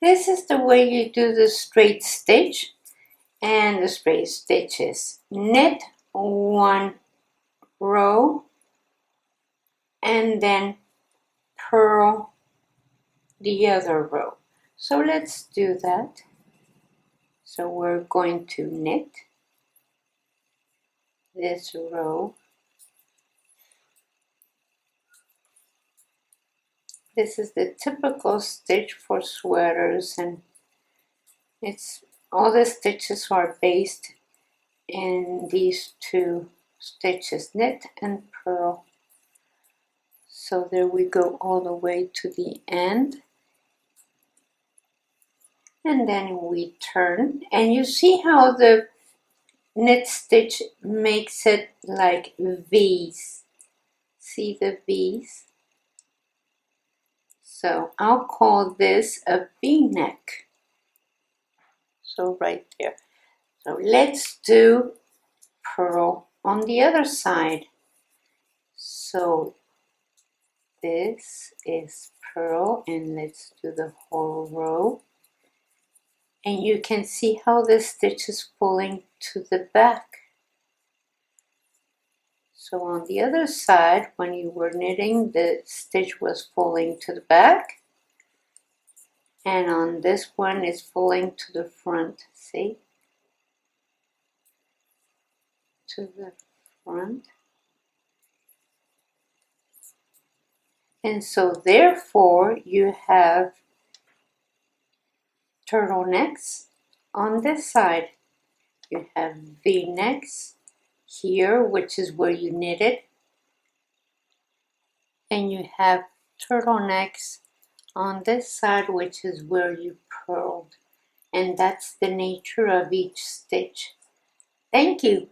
This is the way you do the straight stitch, and the straight stitch is knit one row and then purl the other row. So let's do that. So we're going to knit this row. This is the typical stitch for sweaters, and it's all the stitches are based in these two stitches, knit and purl. So there we go all the way to the end, and then we turn, and you see how the knit stitch makes it like V's. See the V's? So I'll call this a V-neck. So right there. So let's do purl on the other side. So this is purl, and let's do the whole row. And you can see how the stitch is pulling to the back. So on the other side, when you were knitting, the stitch was pulling to the back. And on this one, it's pulling to the front, see? To the front. And so therefore you have turtlenecks on this side. You have V-necks here, which is where you knitted. And you have turtlenecks on this side, which is where you purled. And that's the nature of each stitch. Thank you.